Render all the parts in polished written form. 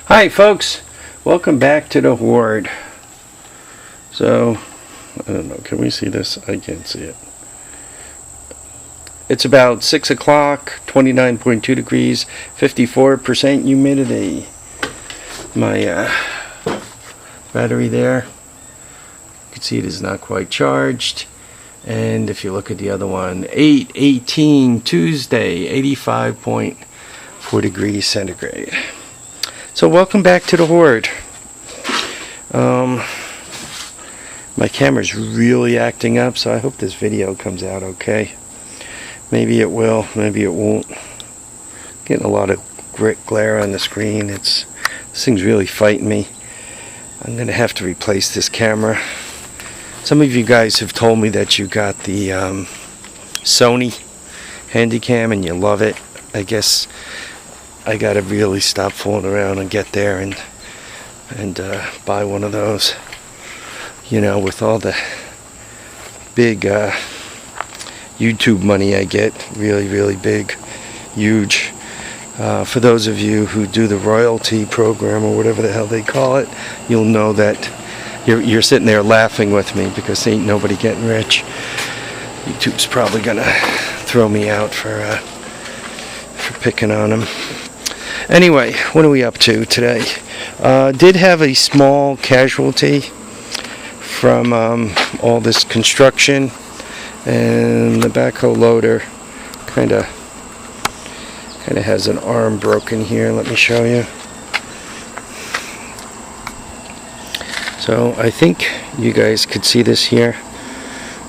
Hi folks, welcome back to the Horde. So, I don't know, can we see this? I can't see it. It's about 6 o'clock, 29.2 degrees, 54% humidity. My battery there, you can see it is not quite charged. And if you look at the other one, 8/18 Tuesday, 85.4 degrees centigrade. So welcome back to the Horde. My camera's really acting up, so I hope this video comes out okay. Maybe it will, maybe it won't. Getting a lot of glare on the screen. This thing's really fighting me. I'm gonna have to replace this camera. Some of you guys have told me that you got the Sony Handycam and you love it. I guess I gotta really stop fooling around and get there and buy one of those. You know, with all the big YouTube money I get, really big, huge. For those of you who do the royalty program or whatever the hell they call it, you'll know that you're sitting there laughing with me because ain't nobody getting rich. YouTube's probably gonna throw me out for picking on them. Anyway, what are we up to today? Did have a small casualty from all this construction, and the Back Hoe loader kind of has an arm broken here. Let me show you. So I think you guys could see this here,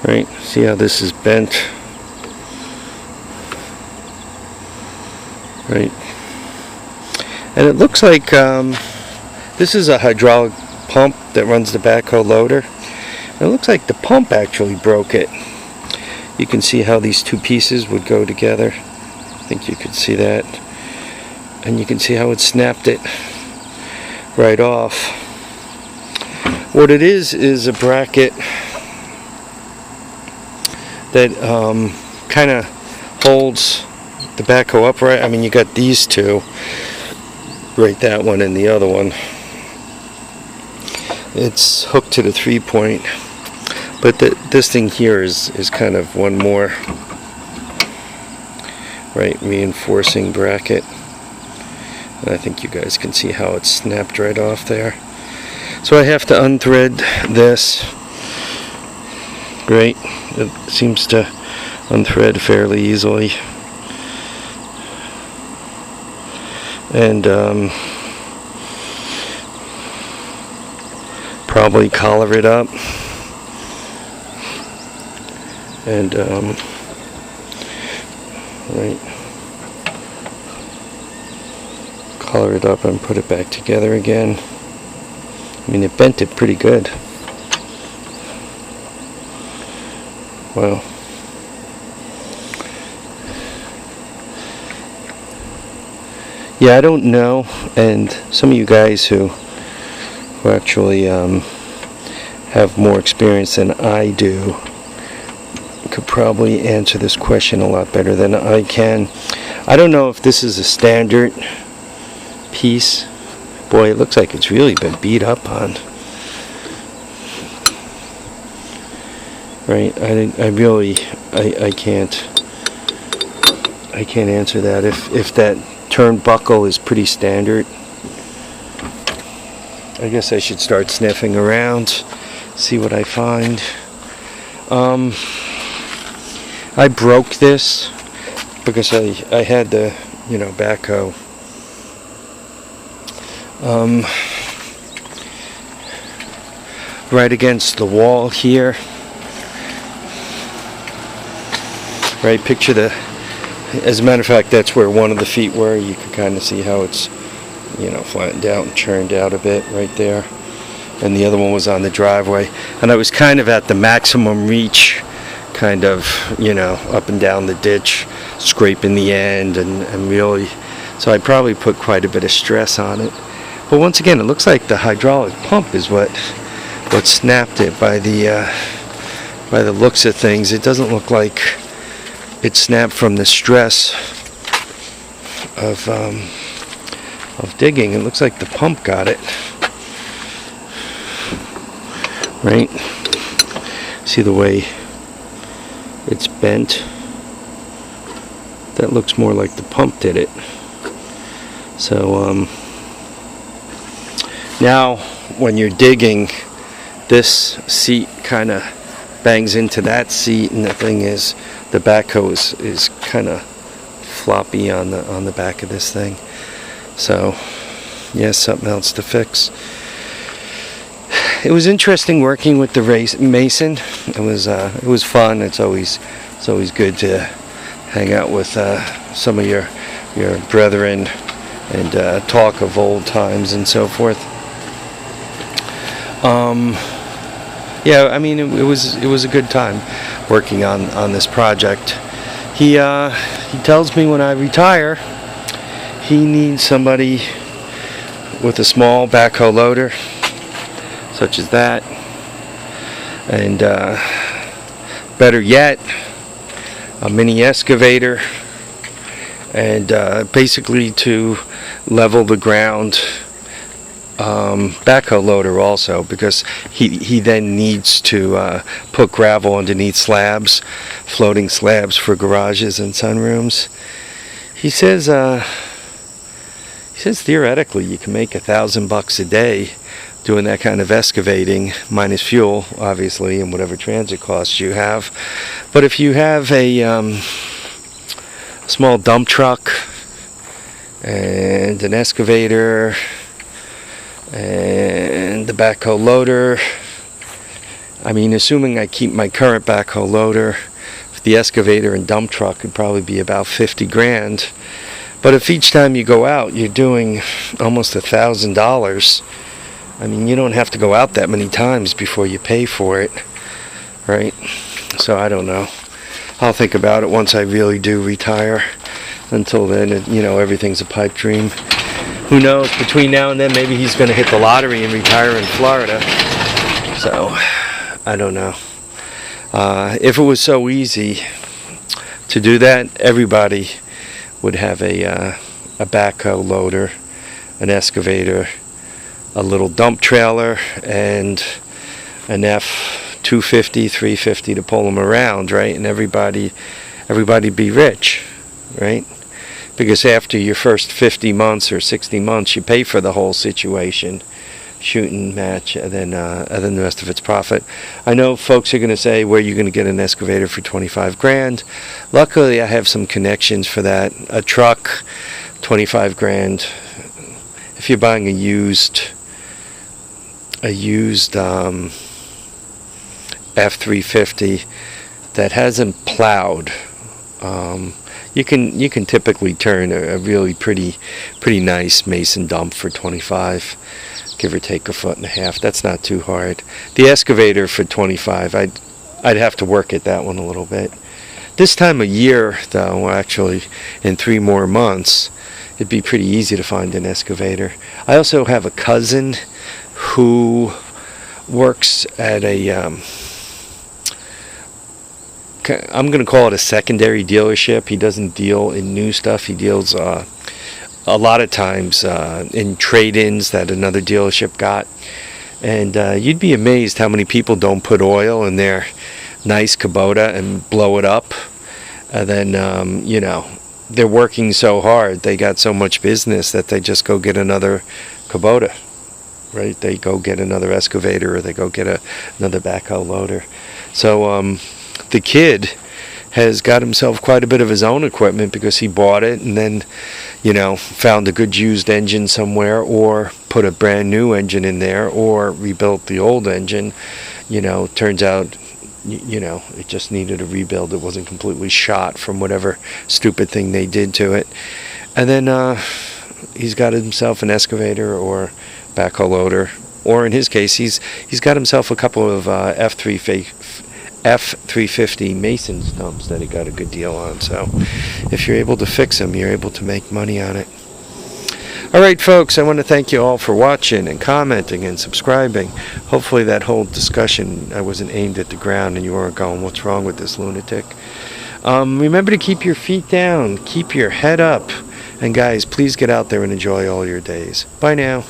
right? See how this is bent, right? And it looks like this is a hydraulic pump that runs the Back Hoe loader. And it looks like the pump actually broke it. You can see how these two pieces would go together. I think you could see that. And you can see how it snapped it right off. What it is a bracket that kind of holds the Back Hoe upright. I mean, you got these two. Right, that one and the other one. It's hooked to the 3-point, but this thing here is kind of one more, right, reinforcing bracket. And I think you guys can see how it's snapped right off there. So I have to unthread this. Right, it seems to unthread fairly easily. And probably collar it up and right, collar it up and put it back together again. I mean, it bent it pretty good. Wow. Yeah, I don't know, and some of you guys who actually have more experience than I do could probably answer this question a lot better than I can. I don't know if this is a standard piece. Boy, it looks like it's really been beat up on. Right, I can't answer that. If that turnbuckle is pretty standard, I guess I should start sniffing around, see what I find. I broke this because I had the, Back Hoe. Right against the wall here. Right, picture as a matter of fact, that's where one of the feet were. You can kind of see how it's, flattened out and churned out a bit right there. And the other one was on the driveway. And I was kind of at the maximum reach, kind of, up and down the ditch, scraping the end and really, so I probably put quite a bit of stress on it. But once again, it looks like the hydraulic pump is what snapped it by the looks of things. It doesn't look like it snapped from the stress of of digging. It looks like the pump got it. Right? See the way it's bent? That looks more like the pump did it. So now when you're digging, this seat kind of bangs into that seat, and the thing is, the backhoe is kind of floppy on the back of this thing. So yeah, something else to fix. It was interesting working with the mason. It was fun. It's always good to hang out with some of your brethren and talk of old times and so forth. Yeah, I mean, it was a good time working on this project. He tells me when I retire, he needs somebody with a small backhoe loader, such as that, and better yet, a mini excavator, and basically to level the ground. Backhoe loader also, because he then needs to put gravel underneath slabs, floating slabs for garages and sunrooms. He says theoretically you can make $1,000 a day doing that kind of excavating, minus fuel obviously and whatever transit costs you have. But if you have a small dump truck and an excavator and the backhoe loader, I mean, assuming I keep my current backhoe loader, the excavator and dump truck would probably be about 50 grand. But if each time you go out you're doing almost $1,000, I mean, you don't have to go out that many times before you pay for it, right? So I don't know. I'll think about it once I really do retire. Until then, everything's a pipe dream. Who knows, between now and then maybe he's going to hit the lottery and retire in Florida. So I don't know. If it was so easy to do that, everybody would have a backhoe loader, an excavator, a little dump trailer, and an F-250, 350 to pull them around, right? And everybody be rich, right? Because after your first 50 months or 60 months, you pay for the whole situation, shooting match, and then the rest of it's profit. I know folks are going to say, where are you going to get an excavator for 25 grand? Luckily, I have some connections for that. A truck, 25 grand. If you're buying a used F-350 that hasn't plowed, you can typically turn a really pretty nice mason dump for 25, give or take a foot and a half. That's not too hard. The excavator for 25, I'd have to work at that one a little bit. This time of year, though, actually, in 3 more months, it'd be pretty easy to find an excavator. I also have a cousin who works at a I'm going to call it a secondary dealership. He doesn't deal in new stuff. He deals a lot of times in trade-ins that another dealership got. And you'd be amazed how many people don't put oil in their nice Kubota and blow it up. And then, they're working so hard. They got so much business that they just go get another Kubota. Right? They go get another excavator, or they go get another backhoe loader. So the kid has got himself quite a bit of his own equipment because he bought it and then, found a good used engine somewhere, or put a brand new engine in there, or rebuilt the old engine. Turns out, it just needed a rebuild. It wasn't completely shot from whatever stupid thing they did to it. And then he's got himself an excavator or backhoe loader, or in his case, he's got himself a couple of F-350 mason stumps that he got a good deal on. So if you're able to fix them, you're able to make money on it. Alright folks, I want to thank you all for watching and commenting and subscribing. Hopefully that whole discussion I wasn't aimed at the ground and you weren't going, what's wrong with this lunatic? Remember to keep your feet down, keep your head up, And guys, please get out there and enjoy all your days. Bye now.